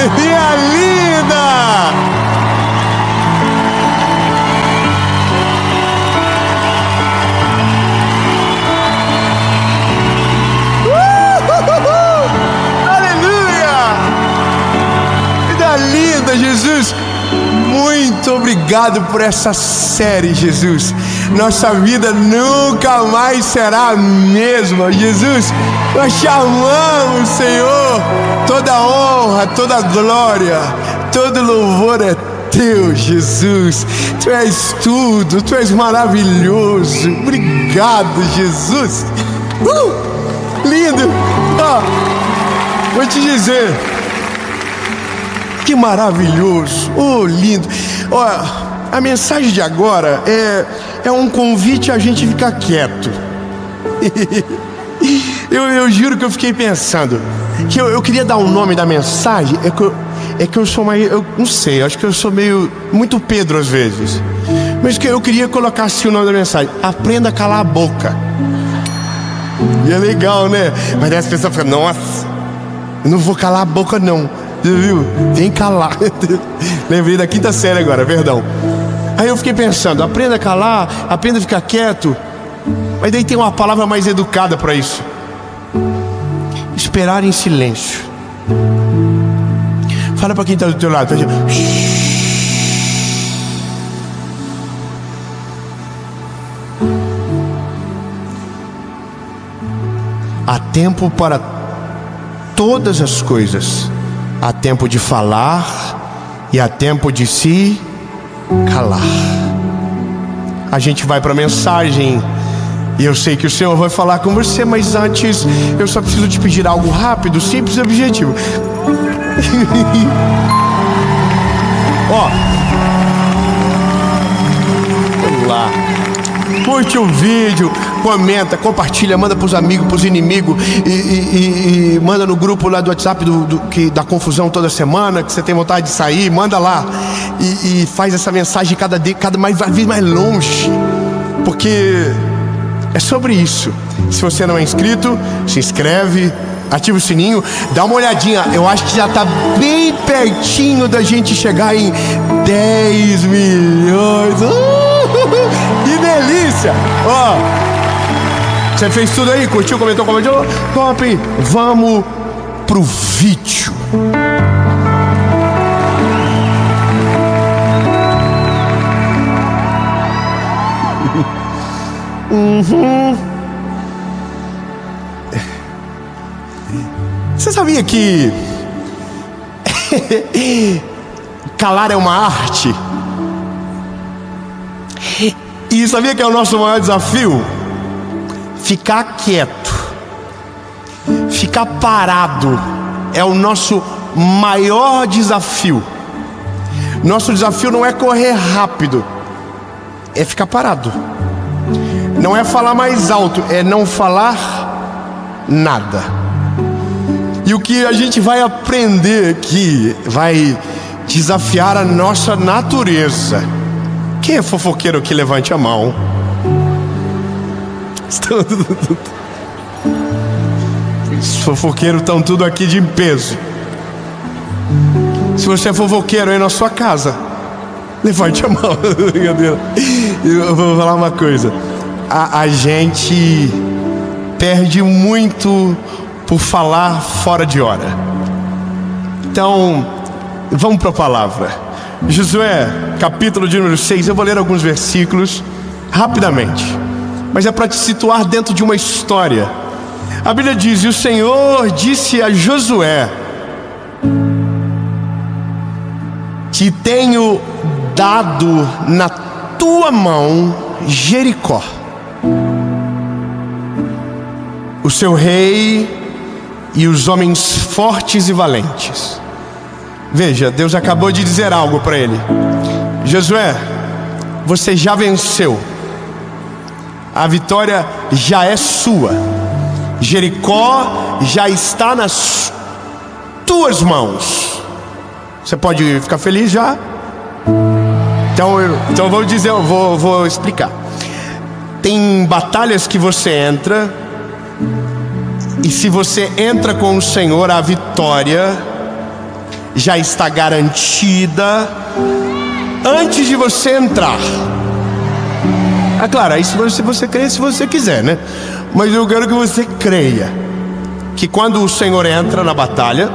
Minha linda! Aleluia! Vida linda, Jesus! Muito obrigado por essa série, Jesus. Nossa vida nunca mais será a mesma, Jesus. Nós te amamos, Senhor. Toda honra, toda glória, todo louvor é teu, Jesus. Tu és tudo, tu és maravilhoso. Obrigado, Jesus. Lindo. Vou te dizer, que maravilhoso, lindo. A mensagem de agora é um convite a gente ficar quieto. Eu juro que eu fiquei pensando que eu queria dar um nome da mensagem. É que eu sou mais, eu não sei, acho que eu sou meio muito Pedro às vezes, mas que eu queria colocar assim o nome da mensagem: aprenda a calar a boca. E é legal, né? Mas aí as pessoas ficam: nossa, eu não vou calar a boca não. Viu? Vem calar. Lembrei da quinta série agora, perdão. Aí eu fiquei pensando: aprenda a calar, aprenda a ficar quieto. Mas daí tem uma palavra mais educada para isso: esperar em silêncio. Fala para quem está do teu lado. Há tempo para todas as coisas. Há tempo de falar e há tempo de se calar. A gente vai para a mensagem e eu sei que o Senhor vai falar com você, mas antes eu só preciso te pedir algo rápido, simples e objetivo. Vamos lá. Curte o vídeo, comenta, compartilha, manda pros amigos, pros inimigos e manda no grupo lá do WhatsApp da confusão toda semana, que você tem vontade de sair, manda lá e faz essa mensagem cada vez mais longe, porque é sobre isso. Se você não é inscrito, se inscreve, ativa o sininho, dá uma olhadinha. Eu acho que já tá bem pertinho da gente chegar em 10 milhões. Que delícia! Você fez tudo aí? Curtiu, comentou, compartilhou? Top! Vamos pro vídeo. Você sabia que calar é uma arte? E sabia que é o nosso maior desafio? Ficar quieto, ficar parado é o nosso maior desafio. Nosso desafio não é correr rápido, é ficar parado. Não é falar mais alto, é não falar nada. E o que a gente vai aprender aqui vai desafiar a nossa natureza. Quem é fofoqueiro aqui, levante a mão. Os fofoqueiros estão tudo aqui de peso. Se você é fofoqueiro aí na sua casa, levante a mão. Eu vou falar uma coisa: a gente perde muito por falar fora de hora. Então, vamos para a palavra. Josué, capítulo de número 6. Eu vou ler alguns versículos rapidamente, mas é para te situar dentro de uma história. A Bíblia diz: e o Senhor disse a Josué: te tenho dado na tua mão Jericó, o seu rei e os homens fortes e valentes. Veja, Deus acabou de dizer algo para ele: Josué, você já venceu. A vitória já é sua. Jericó já está nas tuas mãos. Você pode ficar feliz já? Então vou dizer, vou explicar. Tem batalhas que você entra, e se você entra com o Senhor, a vitória já está garantida antes de você entrar. É claro, aí se você crer, se você quiser, né? Mas eu quero que você creia que quando o Senhor entra na batalha,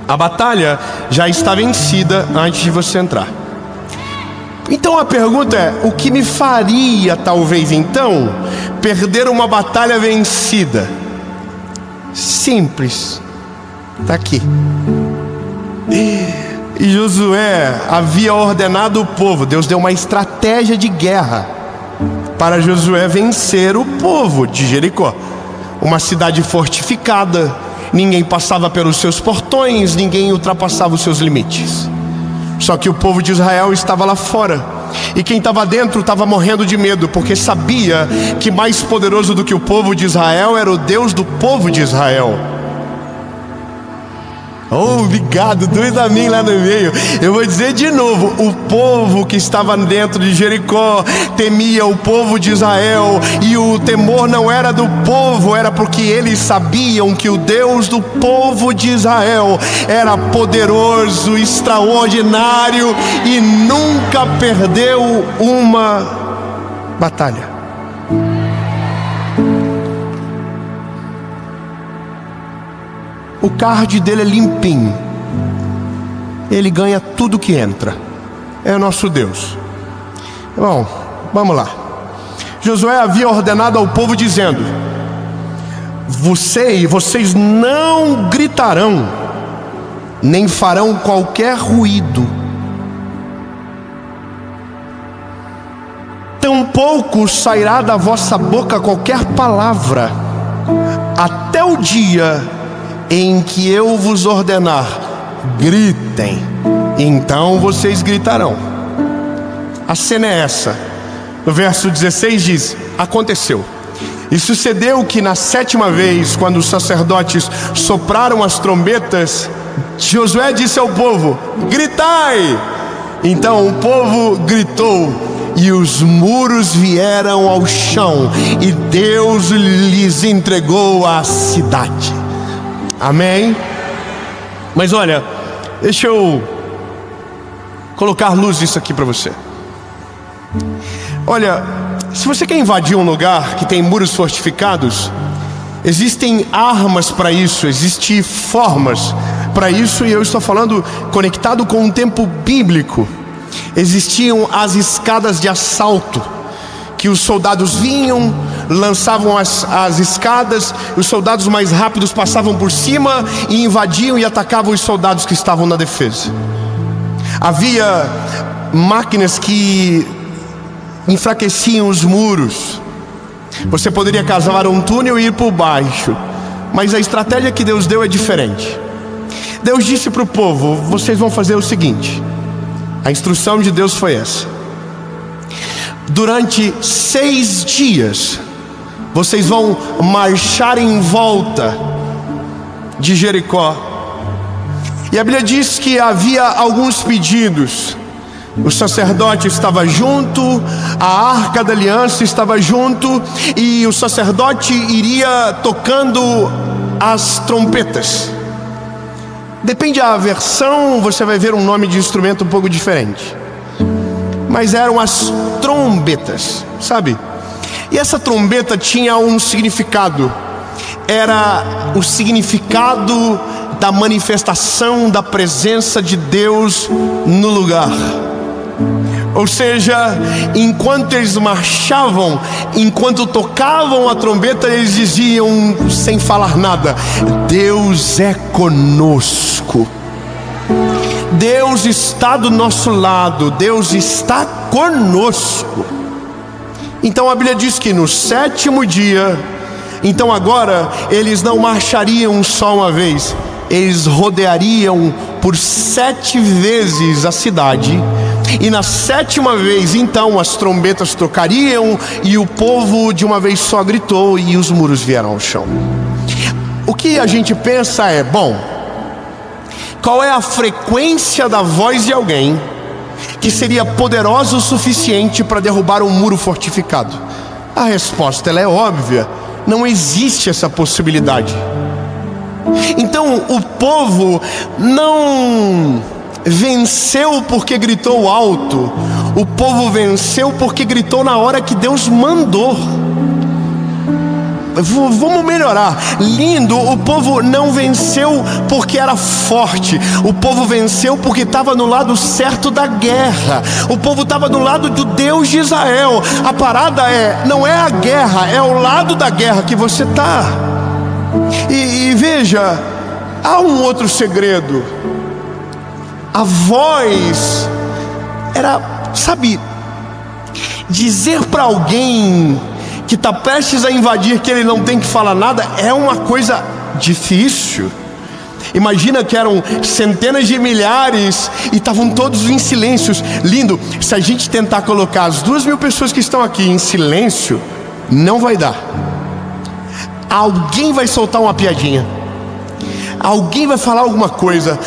a batalha já está vencida antes de você entrar. Então a pergunta é: o que me faria talvez então perder uma batalha vencida? Simples, está aqui. E Josué havia ordenado o povo, Deus deu uma estratégia de guerra para Josué vencer o povo de Jericó. Uma cidade fortificada, ninguém passava pelos seus portões, ninguém ultrapassava os seus limites. Só que o povo de Israel estava lá fora, e quem estava dentro estava morrendo de medo, porque sabia que mais poderoso do que o povo de Israel era o Deus do povo de Israel. Oh, obrigado, dois amém lá no meio. Eu vou dizer de novo: o povo que estava dentro de Jericó temia o povo de Israel, e o temor não era do povo, era porque eles sabiam que o Deus do povo de Israel era poderoso, extraordinário e nunca perdeu uma batalha. O card dele é limpinho. Ele ganha tudo que entra. É o nosso Deus. Bom, vamos lá. Josué havia ordenado ao povo dizendo: vocês não gritarão, nem farão qualquer ruído, tampouco sairá da vossa boca qualquer palavra, até o dia em que eu vos ordenar, gritem, então vocês gritarão. A cena é essa. No verso 16 diz: aconteceu e sucedeu que na 7ª vez, quando os sacerdotes sopraram as trombetas, Josué disse ao povo: gritai. Então o povo gritou, e os muros vieram ao chão, e Deus lhes entregou a cidade. Amém? Mas olha, deixa eu colocar luz nisso aqui para você. Olha, se você quer invadir um lugar que tem muros fortificados, existem armas para isso, existem formas para isso, e eu estou falando conectado com um tempo bíblico. Existiam as escadas de assalto, que os soldados vinham, lançavam as escadas, os soldados mais rápidos passavam por cima e invadiam e atacavam os soldados que estavam na defesa. Havia máquinas que enfraqueciam os muros. Você poderia cavar um túnel e ir por baixo, mas a estratégia que Deus deu é diferente. Deus disse para o povo: vocês vão fazer o seguinte. A instrução de Deus foi essa: durante 6 dias vocês vão marchar em volta de Jericó. E a Bíblia diz que havia alguns pedidos. O sacerdote estava junto, a arca da aliança estava junto, e o sacerdote iria tocando as trompetas. Depende da versão, você vai ver um nome de instrumento um pouco diferente, mas eram as trombetas, sabe? E essa trombeta tinha um significado. Era o significado da manifestação da presença de Deus no lugar. Ou seja, enquanto eles marchavam, enquanto tocavam a trombeta, eles diziam sem falar nada: Deus é conosco, Deus está do nosso lado, Deus está conosco. Então a Bíblia diz que no 7º dia, então agora eles não marchariam só uma vez, eles rodeariam por 7 vezes a cidade. E na 7ª vez, então, as trombetas tocariam, e o povo de uma vez só gritou, e os muros vieram ao chão. O que a gente pensa é: bom, qual é a frequência da voz de alguém que seria poderosa o suficiente para derrubar um muro fortificado? A resposta ela é óbvia: não existe essa possibilidade. Então o povo não venceu porque gritou alto, o povo venceu porque gritou na hora que Deus mandou. Vamos melhorar. Lindo, o povo não venceu porque era forte. O povo venceu porque estava no lado certo da guerra. O povo estava do lado do Deus de Israel. A parada não é a guerra, é o lado da guerra que você está. E veja, há um outro segredo. A voz era, sabe, dizer para alguém que está prestes a invadir que ele não tem que falar nada é uma coisa difícil. Imagina que eram centenas de milhares e estavam todos em silêncio. Lindo, se a gente tentar colocar as 2.000 pessoas que estão aqui em silêncio, não vai dar. Alguém vai soltar uma piadinha, alguém vai falar alguma coisa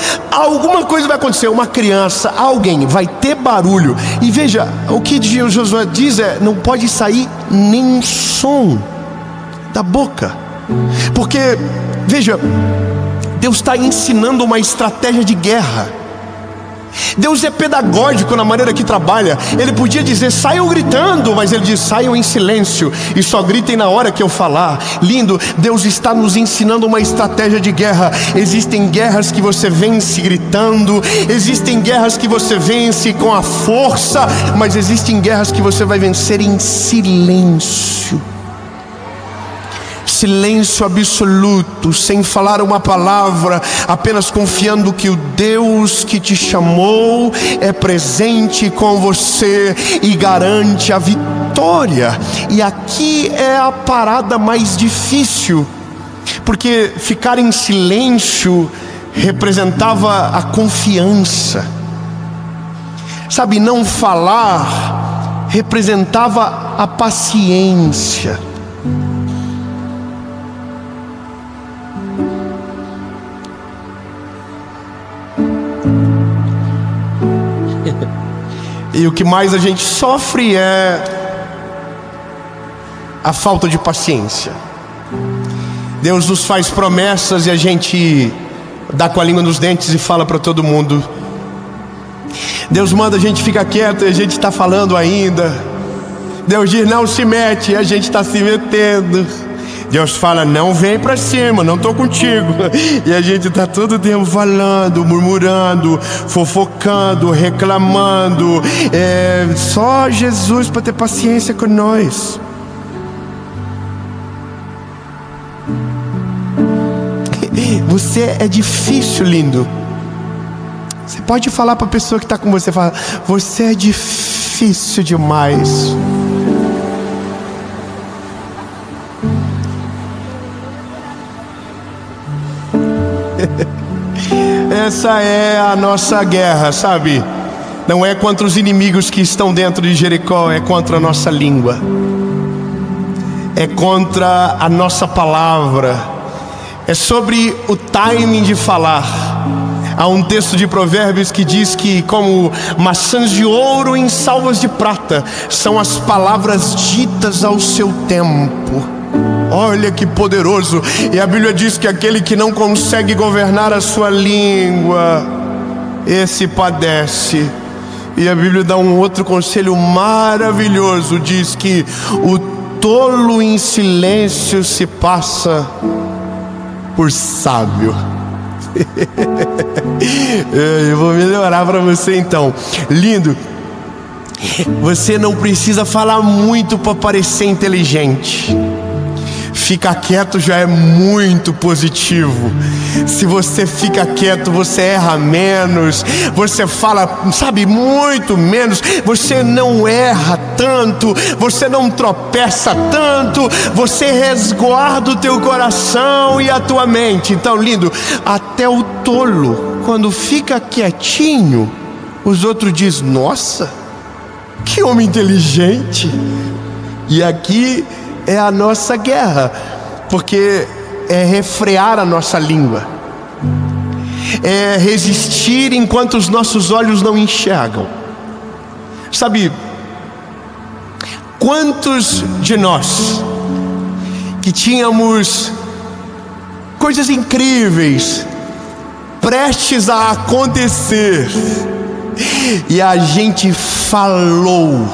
vai acontecer, uma criança, alguém vai ter barulho. E veja, o que Josué diz não pode sair nenhum som da boca, porque, veja, Deus está ensinando uma estratégia de guerra. Deus é pedagógico na maneira que trabalha. Ele podia dizer, saiam gritando, mas ele diz, saiam em silêncio e só gritem na hora que eu falar. Lindo, Deus está nos ensinando uma estratégia de guerra. Existem guerras que você vence gritando, existem guerras que você vence com a força, mas existem guerras que você vai vencer em silêncio. Silêncio absoluto, sem falar uma palavra, apenas confiando que o Deus que te chamou é presente com você e garante a vitória. E aqui é a parada mais difícil, porque ficar em silêncio representava a confiança. Sabe, não falar representava a paciência. E o que mais a gente sofre é a falta de paciência. Deus nos faz promessas e a gente dá com a língua nos dentes e fala para todo mundo. Deus manda a gente ficar quieto e a gente está falando ainda. Deus diz não se mete e a gente está se metendo. Deus fala, não vem pra cima, não tô contigo. E a gente tá todo tempo falando, murmurando, fofocando, reclamando. Só Jesus para ter paciência com nós. Você é difícil, lindo. Você pode falar pra pessoa que tá com você, fala, você é difícil demais. Essa é a nossa guerra, sabe? Não é contra os inimigos que estão dentro de Jericó, é contra a nossa língua, é contra a nossa palavra, é sobre o timing de falar. Há um texto de Provérbios que diz que como maçãs de ouro em salvas de prata são as palavras ditas ao seu tempo. Olha que poderoso. E a Bíblia diz que aquele que não consegue governar a sua língua, esse padece. E a Bíblia dá um outro conselho maravilhoso. Diz que o tolo em silêncio se passa por sábio. Eu vou melhorar para você então. Lindo, você não precisa falar muito para parecer inteligente. Ficar quieto já é muito positivo. Se você fica quieto, você erra menos, você fala, sabe, muito menos, você não erra tanto, você não tropeça tanto, você resguarda o teu coração e a tua mente. Então, lindo, até o tolo, quando fica quietinho, os outros dizem, nossa, que homem inteligente. E aqui é a nossa guerra, porque é refrear a nossa língua, é resistir enquanto os nossos olhos não enxergam. Sabe, quantos de nós que tínhamos coisas incríveis prestes a acontecer, e a gente falou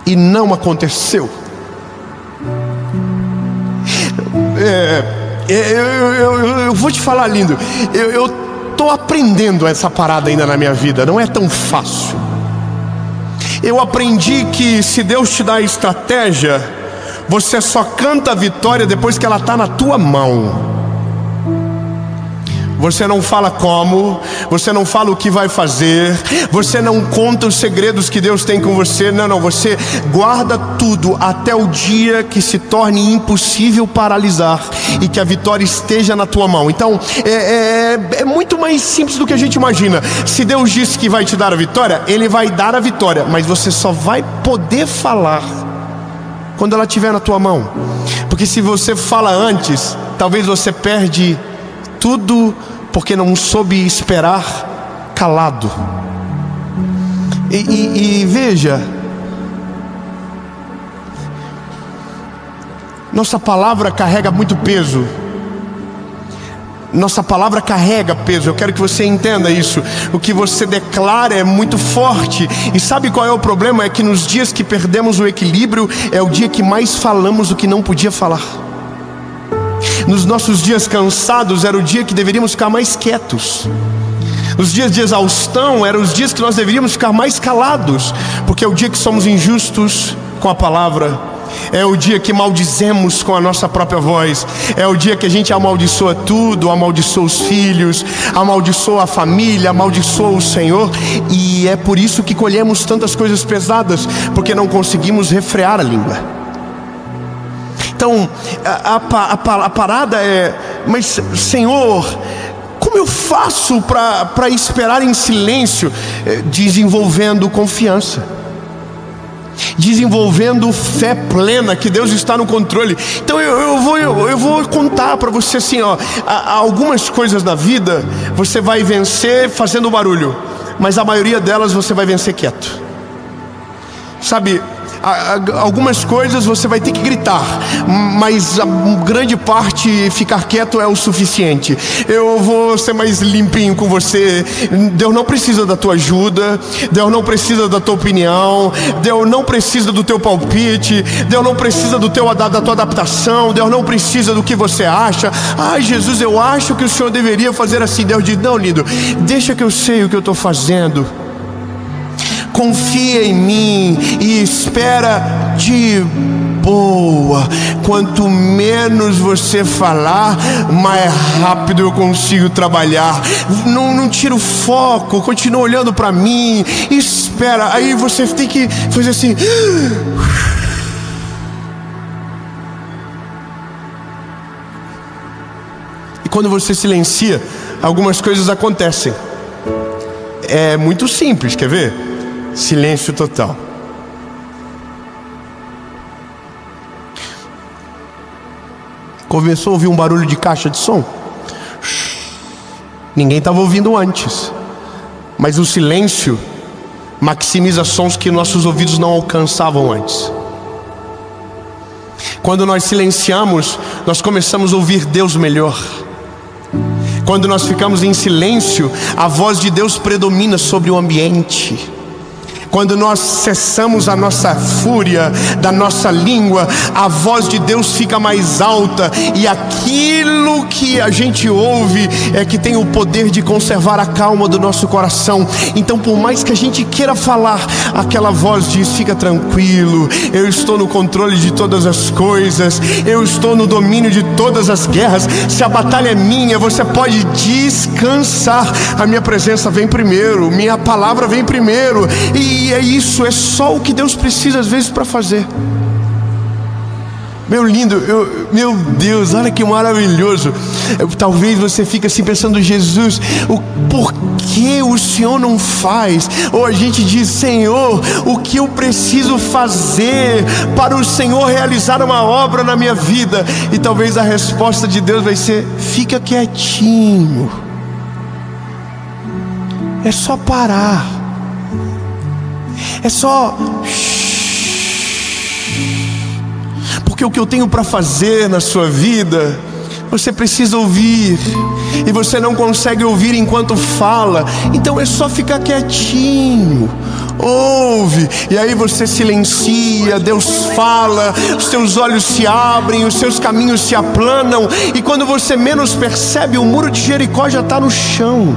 e não aconteceu. Eu vou te falar, lindo, eu tô aprendendo essa parada ainda na minha vida. Não é tão fácil. Eu aprendi que se Deus te dá a estratégia, você só canta a vitória depois que ela está na tua mão. Você não fala como, você não fala o que vai fazer, você não conta os segredos que Deus tem com você. Não, você guarda tudo até o dia que se torne impossível paralisar e que a vitória esteja na tua mão. Então, é muito mais simples do que a gente imagina. Se Deus disse que vai te dar a vitória, Ele vai dar a vitória, mas você só vai poder falar quando ela estiver na tua mão. Porque se você fala antes, talvez você perde tudo porque não soube esperar calado. E veja, nossa palavra carrega muito peso. Nossa palavra carrega peso. Eu quero que você entenda isso. O que você declara é muito forte. E sabe qual é o problema? É que nos dias que perdemos o equilíbrio, é o dia que mais falamos o que não podia falar. Nos nossos dias cansados, era o dia que deveríamos ficar mais quietos. Nos dias de exaustão, eram os dias que nós deveríamos ficar mais calados. Porque é o dia que somos injustos com a palavra. É o dia que maldizemos com a nossa própria voz. É o dia que a gente amaldiçoa tudo. Amaldiçoa os filhos, amaldiçoa a família, amaldiçoa o Senhor. E é por isso que colhemos tantas coisas pesadas, porque não conseguimos refrear a língua. Então, a parada é: mas Senhor, como eu faço para esperar em silêncio? Desenvolvendo confiança, desenvolvendo fé plena que Deus está no controle. Então eu vou contar para você assim, ó, algumas coisas na vida você vai vencer fazendo barulho, mas a maioria delas você vai vencer quieto. Sabe, algumas coisas você vai ter que gritar, mas a grande parte ficar quieto é o suficiente. Eu vou ser mais limpinho com você. Deus não precisa da tua ajuda, Deus não precisa da tua opinião, Deus não precisa do teu palpite, Deus não precisa da tua adaptação, Deus não precisa do que você acha. Ai, Jesus, eu acho que o Senhor deveria fazer assim. Deus diz: não, lindo, deixa que eu sei o que eu estou fazendo. Confia em mim e espera de boa. Quanto menos você falar, mais rápido eu consigo trabalhar. Não tira o foco, continua olhando para mim. Espera. Aí você tem que fazer assim. E quando você silencia, algumas coisas acontecem. É muito simples, quer ver? Silêncio total. Começou a ouvir um barulho de caixa de som. Ninguém estava ouvindo antes, mas o silêncio maximiza sons que nossos ouvidos não alcançavam antes. Quando nós silenciamos, nós começamos a ouvir Deus melhor. Quando nós ficamos em silêncio, a voz de Deus predomina sobre o ambiente. Quando nós cessamos a nossa fúria da nossa língua, a voz de Deus fica mais alta, e aquilo que a gente ouve é que tem o poder de conservar a calma do nosso coração. Então, por mais que a gente queira falar, aquela voz diz: fica tranquilo, eu estou no controle de todas as coisas, eu estou no domínio de todas as guerras. Se a batalha é minha, você pode descansar. A minha presença vem primeiro, minha palavra vem primeiro. E é isso, é só o que Deus precisa às vezes para fazer. Meu lindo, meu Deus, olha que maravilhoso. Talvez você fique assim pensando: Jesus, por que o Senhor não faz? Ou a gente diz: Senhor, o que eu preciso fazer para o Senhor realizar uma obra na minha vida? E talvez a resposta de Deus vai ser: fica quietinho. É só parar. É só. Porque o que eu tenho para fazer na sua vida Você precisa ouvir, e você não consegue ouvir enquanto fala, então é só ficar quietinho. Ouve, e aí você silencia, Deus fala, os seus olhos se abrem, os seus caminhos se aplanam, e quando você menos percebe, o muro de Jericó já está no chão.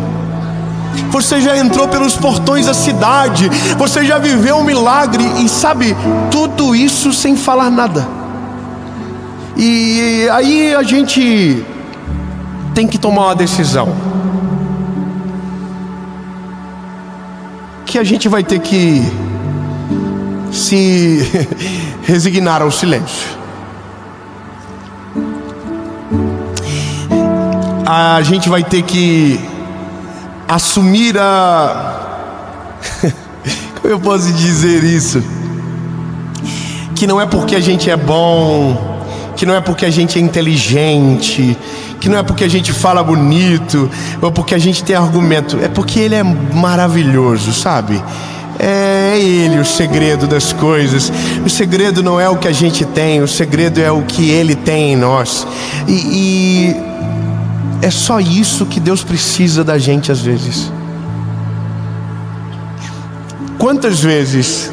Você já entrou pelos portões da cidade, você já viveu um milagre, e sabe, tudo isso sem falar nada. E aí a gente tem que tomar uma decisão, que a gente vai ter que se resignar ao silêncio. A gente vai ter que assumir como eu posso dizer isso? Que não é porque a gente é bom, que não é porque a gente é inteligente, que não é porque a gente fala bonito, ou porque a gente tem argumento, é porque Ele é maravilhoso, sabe? É Ele o segredo das coisas. O segredo não é o que a gente tem, o segredo é o que Ele tem em nós. E é só isso que Deus precisa da gente às vezes. Quantas vezes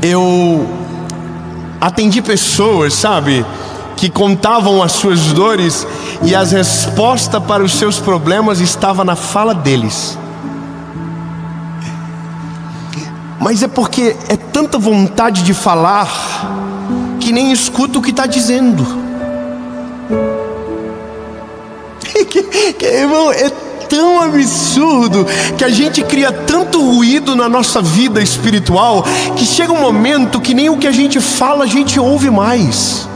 eu atendi pessoas, sabe, que contavam as suas dores, e as respostas para os seus problemas estavam na fala deles. Mas é porque é tanta vontade de falar que nem escuta o que está dizendo. Irmão, é tão absurdo que a gente cria tanto ruído na nossa vida espiritual, que chega um momento que nem o que a gente fala a gente ouve mais.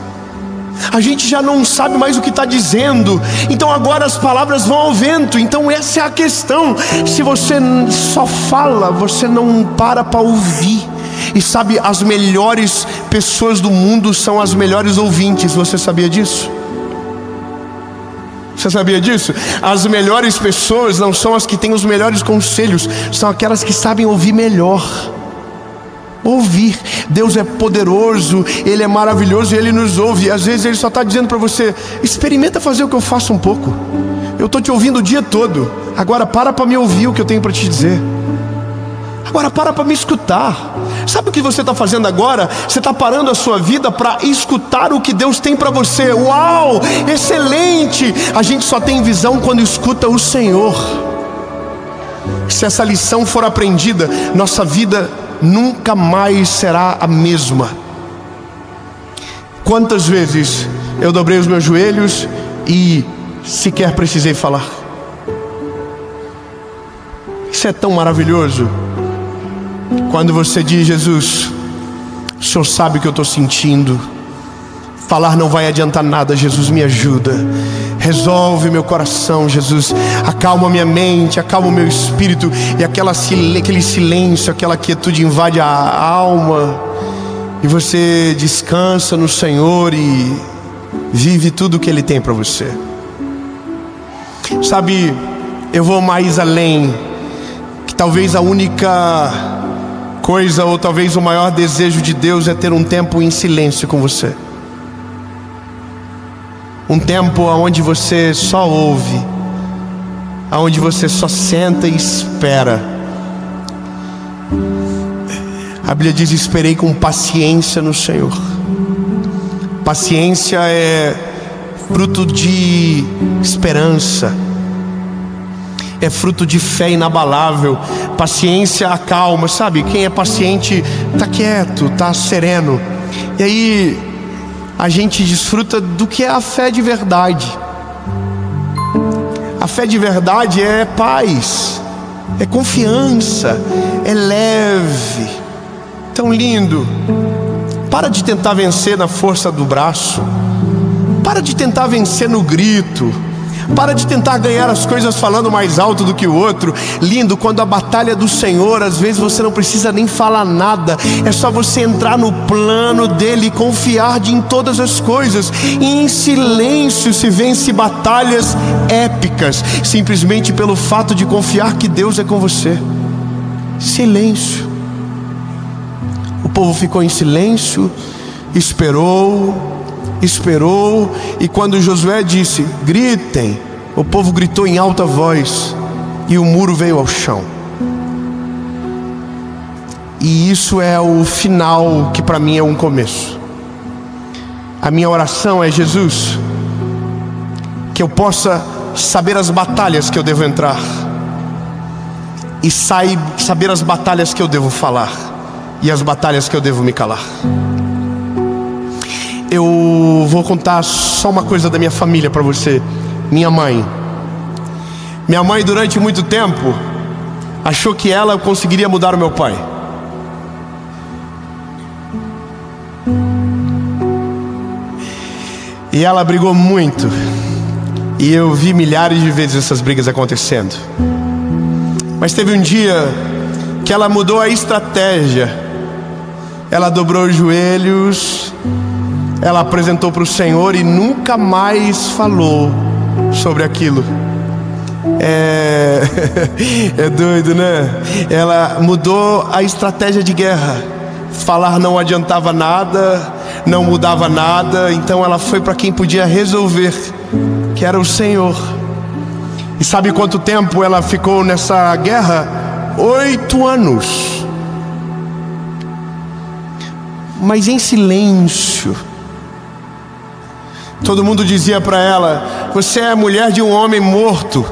A gente já não sabe mais o que está dizendo, então agora as palavras vão ao vento. Então essa é a questão. Se você só fala, você não para ouvir. E sabe, as melhores pessoas do mundo são as melhores ouvintes. Você sabia disso? Você sabia disso? As melhores pessoas não são as que têm os melhores conselhos, são aquelas que sabem ouvir melhor. Ouvir. Deus é poderoso, Ele é maravilhoso e Ele nos ouve. E às vezes Ele só está dizendo para você: experimenta fazer o que eu faço um pouco. Eu estou te ouvindo o dia todo, agora para me ouvir o que eu tenho para te dizer. Agora para me escutar. Sabe o que você está fazendo agora? Você está parando a sua vida para escutar o que Deus tem para você. Uau, excelente! A gente só tem visão quando escuta o Senhor. Se essa lição for aprendida, nossa vida nunca mais será a mesma. Quantas vezes eu dobrei os meus joelhos e sequer precisei falar? Isso é tão maravilhoso. Quando você diz: Jesus, o Senhor sabe o que eu estou sentindo. Falar não vai adiantar nada, Jesus, me ajuda. Resolve meu coração, Jesus. Acalma minha mente, acalma o meu espírito. E aquele silêncio, aquela quietude invade a alma. E você descansa no Senhor e vive tudo o que Ele tem para você. Sabe, eu vou mais além. Que talvez a única coisa, ou talvez o maior desejo de Deus, é ter um tempo em silêncio com você. Um tempo onde você só ouve, onde você só senta e espera. A Bíblia diz: esperei com paciência no Senhor. Paciência é fruto de esperança, é fruto de fé inabalável. Paciência acalma, sabe? Quem é paciente está quieto, está sereno. E aí a gente desfruta do que é a fé de verdade. A fé de verdade é paz, é confiança, é leve. Tão lindo. Para de tentar vencer na força do braço. Para de tentar vencer no grito. Para de tentar ganhar as coisas falando mais alto do que o outro. Lindo, quando a batalha é do Senhor, às vezes você não precisa nem falar nada. É só você entrar no plano dEle e confiar em todas as coisas. E em silêncio se vence batalhas épicas, simplesmente pelo fato de confiar que Deus é com você. Silêncio. O povo ficou em silêncio, esperou, esperou, e quando Josué disse: gritem, o povo gritou em alta voz, e o muro veio ao chão. E isso é o final, que para mim é um começo. A minha oração é: Jesus, que eu possa saber as batalhas que eu devo entrar, e saber as batalhas que eu devo falar, e as batalhas que eu devo me calar. Eu vou contar só uma coisa da minha família para você. Minha mãe durante muito tempo achou que ela conseguiria mudar o meu pai. E ela brigou muito, e eu vi milhares de vezes essas brigas acontecendo. Mas teve um dia que ela mudou a estratégia. Ela dobrou os joelhos, ela apresentou para o Senhor e nunca mais falou sobre aquilo. É doido, né? Ela mudou a estratégia de guerra. Falar não adiantava nada, não mudava nada. Então ela foi para quem podia resolver, que era o Senhor. E sabe quanto tempo ela ficou nessa guerra? 8 anos. Mas em silêncio. Todo mundo dizia para ela: você é a mulher de um homem morto,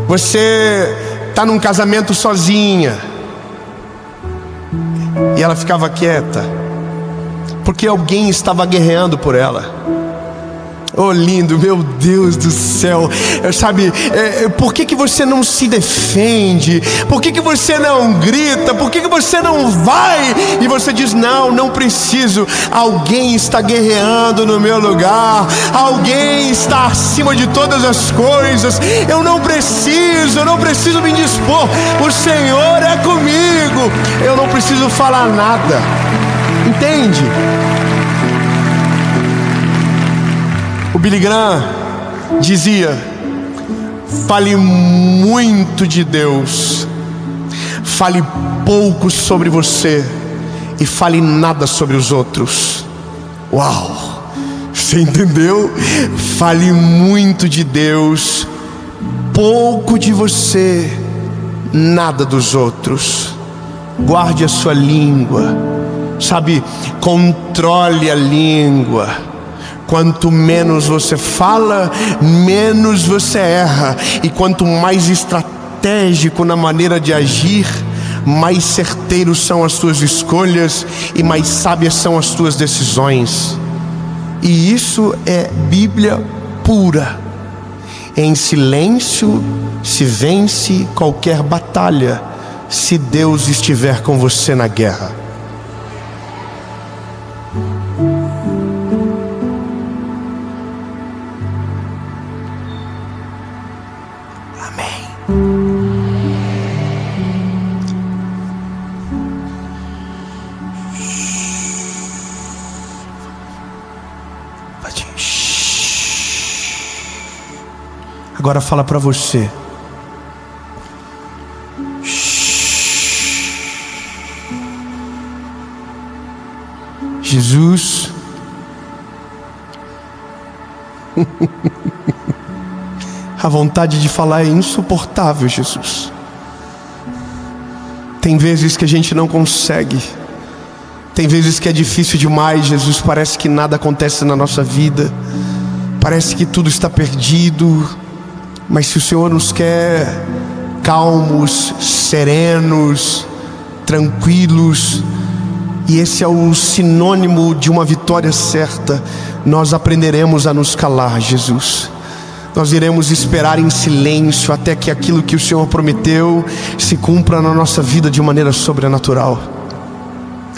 você está num casamento sozinha. E ela ficava quieta, porque alguém estava guerreando por ela. Oh, lindo, meu Deus do céu. Sabe, por que você não se defende? Por que você não grita? Por que você não vai? E você diz: não preciso. Alguém está guerreando no meu lugar. Alguém está acima de todas as coisas. Eu não preciso me dispor. O Senhor é comigo. Eu não preciso falar nada. Entende? O Billy Graham dizia: fale muito de Deus, fale pouco sobre você e fale nada sobre os outros. Uau! Você entendeu? Fale muito de Deus, pouco de você, nada dos outros. Guarde a sua língua, sabe? Controle a língua. Quanto menos você fala, menos você erra. E quanto mais estratégico na maneira de agir, mais certeiros são as suas escolhas e mais sábias são as suas decisões. E isso é Bíblia pura. Em silêncio se vence qualquer batalha, se Deus estiver com você na guerra. Agora fala para você. Jesus, a vontade de falar é insuportável, Jesus. Tem vezes que a gente não consegue. Tem vezes que é difícil demais, Jesus. Parece que nada acontece na nossa vida. Parece que tudo está perdido. Mas se o Senhor nos quer calmos, serenos, tranquilos, e esse é o sinônimo de uma vitória certa, nós aprenderemos a nos calar, Jesus. Nós iremos esperar em silêncio até que aquilo que o Senhor prometeu se cumpra na nossa vida de maneira sobrenatural.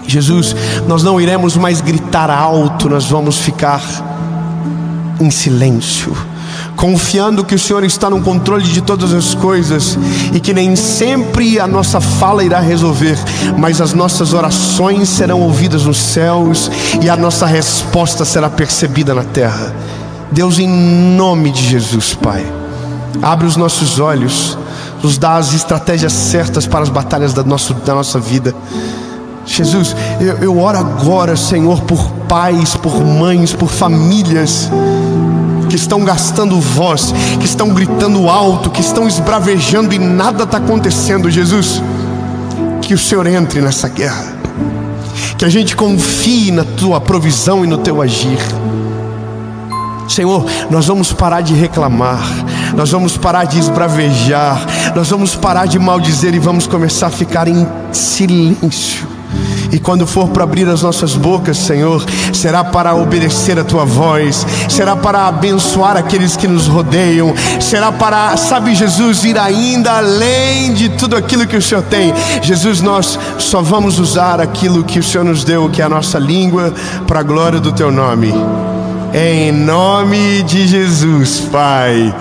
Jesus, nós não iremos mais gritar alto, nós vamos ficar em silêncio, confiando que o Senhor está no controle de todas as coisas e que nem sempre a nossa fala irá resolver, mas as nossas orações serão ouvidas nos céus e a nossa resposta será percebida na terra. Deus, em nome de Jesus, Pai, abre os nossos olhos, nos dá as estratégias certas para as batalhas da nossa vida. Jesus, eu oro agora, Senhor, por pais, por mães, por famílias que estão gastando voz, que estão gritando alto, que estão esbravejando e nada está acontecendo. Jesus, que o Senhor entre nessa guerra, que a gente confie na tua provisão e no teu agir. Senhor, nós vamos parar de reclamar, nós vamos parar de esbravejar, nós vamos parar de maldizer e vamos começar a ficar em silêncio. E quando for para abrir as nossas bocas, Senhor, será para obedecer a tua voz, será para abençoar aqueles que nos rodeiam, será para, sabe, Jesus, ir ainda além de tudo aquilo que o Senhor tem. Jesus, nós só vamos usar aquilo que o Senhor nos deu, que é a nossa língua, para a glória do teu nome. Em nome de Jesus, Pai.